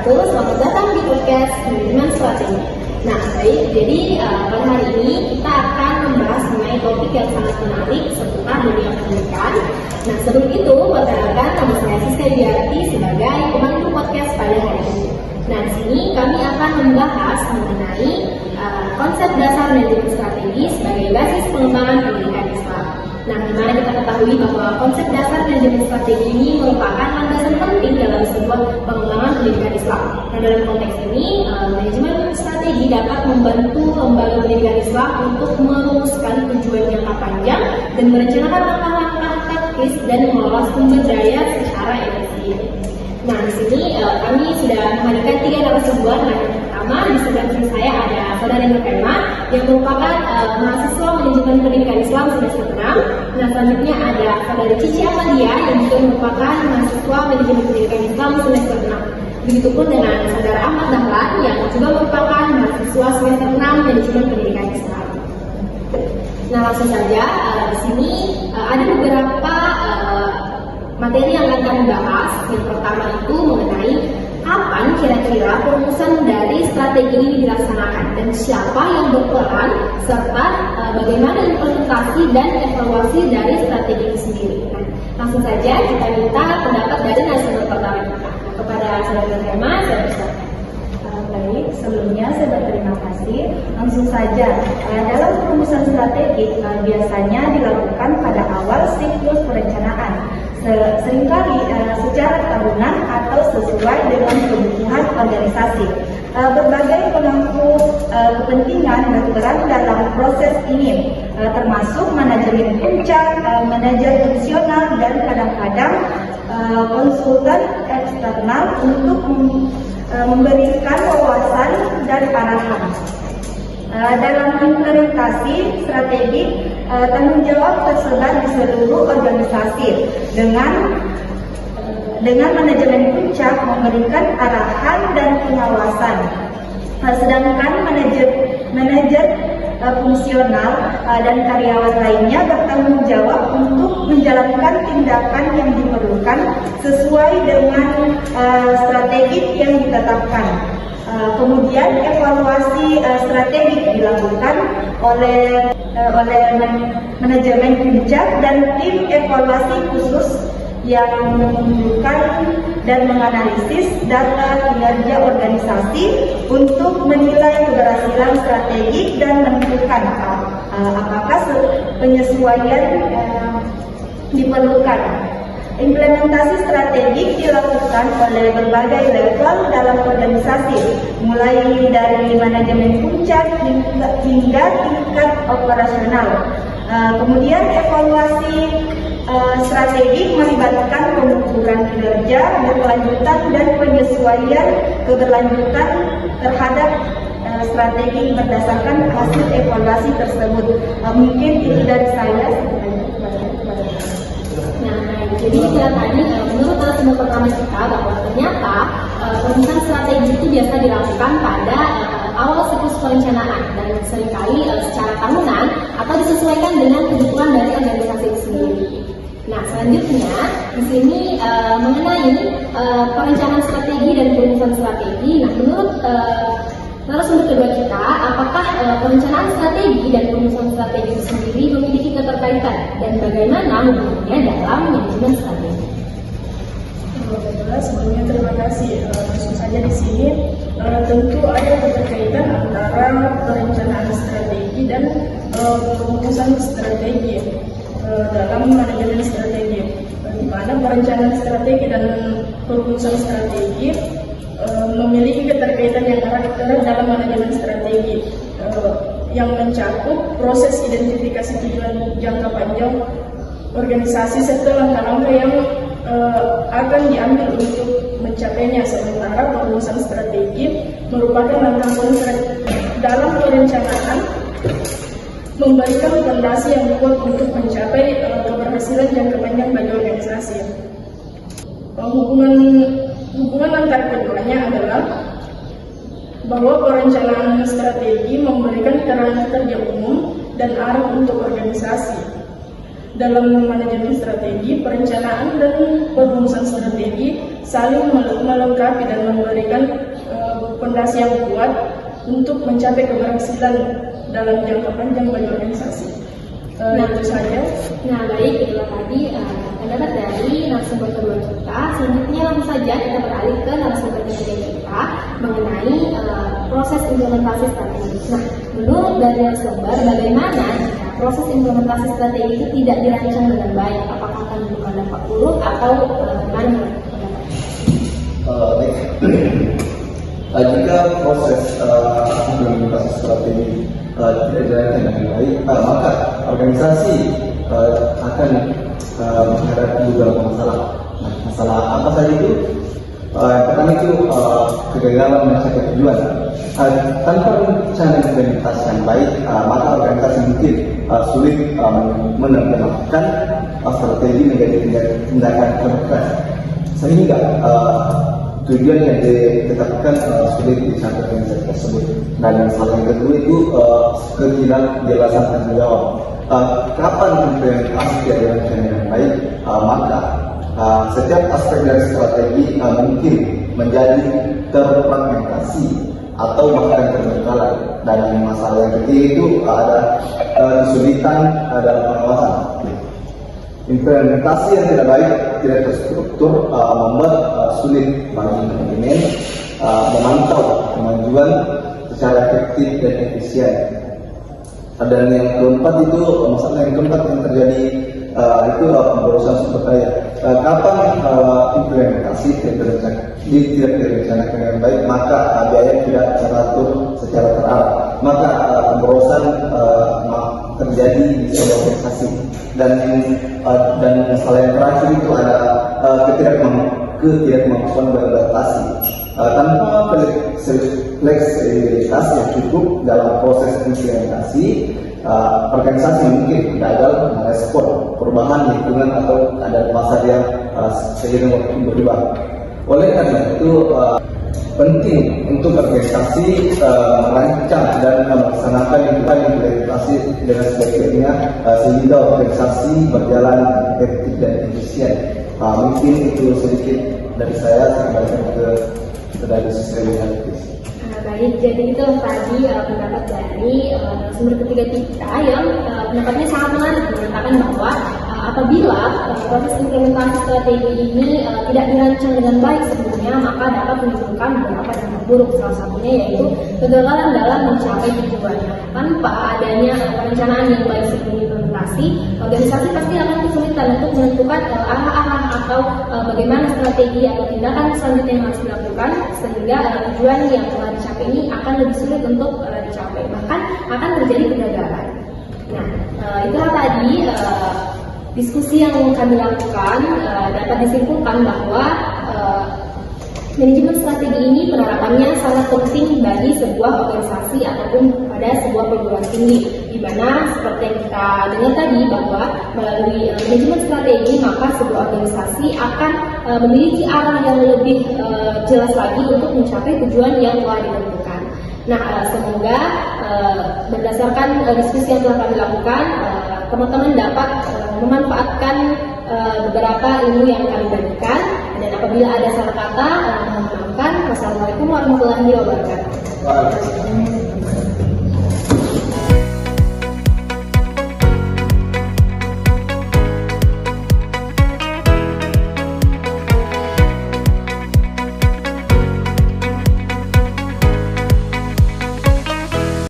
wabarakatuh. Selamat datang di podcast Manajemen Strategi. Nah, baik. Jadi pada hari ini kita akan membahas mengenai topik yang sangat menarik seputar dunia pendidikan. Nah, sebelum itu, perkenalkan nama saya Siska Diarti sebagai pemandu podcast pada hari ini. Nah, di sini kami akan membahas mengenai konsep dasar manajemen strategi sebagai basis pengembangan pendidikan Islam. Nah, dimana kita ketahui bahwa konsep dasar manajemen strategi ini merupakan landasan penting dalam sebuah pengembangan pendidikan Islam. Nah, dalam konteks ini, manajemen strategi dapat membantu lembaga pendidikan Islam untuk merumuskan tujuan jangka panjang dan merencanakan langkah-langkah taktis dan mengelola sumber daya secara efisien. Nah, di sini kami sudah menghadirkan 3 narasumber. Nah, yang pertama di sebelah kiri saya ada Saudari Nur Kema yang merupakan mahasiswa manajemen pendidikan Islam semester 6. Nah, selanjutnya ada Saudari Cici Amalia yang juga merupakan mahasiswa manajemen pendidikan Islam semester 6. Begitupun dengan Saudara Ahmad Dahlan yang juga merupakan mahasiswa semester 6 manajemen pendidikan Islam. Nah, langsung saja di sini ada beberapa materi yang akan kami bahas. Yang pertama itu mengenai kapan kira-kira perumusan dari strategi ini dilaksanakan dan siapa yang berperan serta bagaimana implementasi dan evaluasi dari strategi itu sendiri. Nah, langsung saja kita minta pendapat dari narasumber pertama kita. Kepada Saudara Kema, saya persilakan. Baik, sebelumnya saya berterima kasih. Langsung saja, dalam perumusan strategi biasanya dilakukan pada awal siklus perencanaan. Seringkali secara tahunan atau sesuai dengan kebutuhan organisasi. Berbagai pemangku kepentingan berperan dalam proses ini, termasuk manajemen puncak, manajer fungsional, dan kadang-kadang konsultan eksternal untuk memberikan wawasan dan arahan. Dalam implementasi strategi, tanggung jawab tersebar di seluruh organisasi dengan manajemen puncak memberikan arahan dan pengawasan. Sedangkan manajer fungsional dan karyawan lainnya bertanggung jawab untuk menjalankan tindakan yang diperlukan sesuai dengan strategi yang ditetapkan. Kemudian evaluasi strategi dilakukan oleh manajemen puncak dan tim evaluasi khusus yang menunjukkan dan menganalisis data kinerja organisasi untuk menilai keberhasilan strategi dan menentukan apakah penyesuaian diperlukan. Implementasi strategi dilakukan oleh berbagai level dalam organisasi, mulai dari manajemen puncak hingga tingkat operasional. Kemudian evaluasi strategi melibatkan pengukuran kinerja berkelanjutan dan penyesuaian keberlanjutan terhadap strategi berdasarkan hasil evaluasi tersebut. Mungkin itu dari saya. Jadi tadi menurut narasumber pertama kita bahwa ternyata perumusan strategi itu biasa dilakukan pada awal siklus perencanaan dan seringkali secara tahunan atau disesuaikan dengan kebutuhan dari organisasi itu sendiri. Nah, selanjutnya di sini mengenai perencanaan strategi dan perumusan strategi. Nah, menurut narasumber kedua kita, apakah perencanaan strategi dan perumusan strategi itu sendiri memiliki keterkaitan dan bagaimana hubungannya dalam manajemen strategi? Sebelumnya terima kasih. Langsung saja di sini tentu ada keterkaitan antara perencanaan strategi dan perumusan strategi dalam manajemen strategi. Di mana perencanaan strategi dan perumusan strategi memiliki keterkaitan yang erat dalam manajemen strategi yang mencakup proses identifikasi tujuan jangka panjang organisasi serta langkah-langkah yang akan diambil untuk mencapainya. Sementara perumusan strategi merupakan langkah konkret dalam perencanaan, memberikan fondasi yang kuat untuk mencapai keberhasilan jangka panjang bagi organisasi. Hubungan antara keduanya adalah bahwa perencanaan strategi memberikan kerangka kerja umum dan arah untuk organisasi. Dalam manajemen strategi, perencanaan dan perumusan strategi saling melengkapi dan memberikan fondasi yang kuat untuk mencapai keberhasilan dalam jangka panjang bagi organisasi. Itu saja. Nah, baik, itulah tadi pendapat dari narasumber kedua kita. Selanjutnya langsung saja kita beralih ke narasumber ketiga kita mengenai proses implementasi strategi. Nah, menurut dari narasumber, bagaimana jika proses implementasi strategi itu tidak dirancang dengan baik? Apakah akan menimbulkan dampak buruk atau bagaimana? Jika proses implementasi strategi tidak dijalankan dengan baik, maka organisasi akan menghadapi beberapa masalah. Nah, masalah apa saja itu? Pertama itu kegagalan mencapai tujuan. Tanpa rencana implementasi yang baik, maka organisasi mungkin sulit menerjemahkan strategi menjadi tindakan konkret, sehingga tujuan yang ditetapkan sulit dicapai organisasi tersebut. Dan masalah yang kedua itu ketidakjelasan tanggung jawab. Kapan implementasi tidak dilakukan dengan baik, maka setiap aspek dari strategi mungkin menjadi terfragmentasi atau bahkan terbengkalai. Dan masalah yang ketiga itu ada kesulitan dalam pengawasan. Implementasi yang tidak baik, tidak terstruktur, membuat sulit bagi manajemen memantau kemajuan secara efektif dan efisien. Dan yang keempat itu, masalah yang keempat yang terjadi itu pemborosan sumber daya. Kapan implementasi tidak direncanakan dengan baik, maka biaya tidak teratur secara terarah, maka pemborosan terjadi di sebuah organisasi. Dan masalah yang terakhir itu ada ketidakmampuan beradaptasi. Tanpa fleksibilitas yang cukup dalam proses implementasi, organisasi mungkin gagal merespon perubahan lingkungan atau ada masa yang seiring waktu berubah. Oleh karena itu penting untuk organisasi merancang dan melaksanakan implementasi dengan sebaik-baiknya sehingga organisasi berjalan efektif dan efisien. Mungkin itu sedikit dari saya kembalikan ke dari sisi Baik, jadi itu tadi pendapat dari sumber ketiga kita yang pendapatnya sangat menarik, mengatakan bahwa apabila proses implementasi strategi ini tidak dirancang dengan baik sebelumnya, maka dapat menimbulkan beberapa dampak buruk. Salah satunya yaitu kegagalan dalam mencapai tujuannya. Tanpa adanya perencanaan yang baik sebelum implementasi, organisasi pasti akan kesulitan untuk menentukan arah-arah atau bagaimana strategi atau tindakan selanjutnya yang harus dilakukan, sehingga tujuan yang telah dicapai ini akan lebih sulit untuk dicapai, bahkan akan terjadi kegagalan. Nah, itulah tadi diskusi yang kami lakukan. Dapat disimpulkan bahwa manajemen strategi ini penerapannya sangat penting bagi sebuah organisasi ataupun pada sebuah perguruan tinggi, di mana seperti yang kita dengar tadi bahwa melalui manajemen strategi maka sebuah organisasi akan memiliki arah yang lebih jelas lagi untuk mencapai tujuan yang telah ditentukan. Nah, semoga berdasarkan diskusi yang telah kami lakukan, teman-teman dapat memanfaatkan beberapa ilmu yang kami berikan. Dan apabila ada salah kata, mohon maafkan. Wassalamualaikum warahmatullahi wabarakatuh.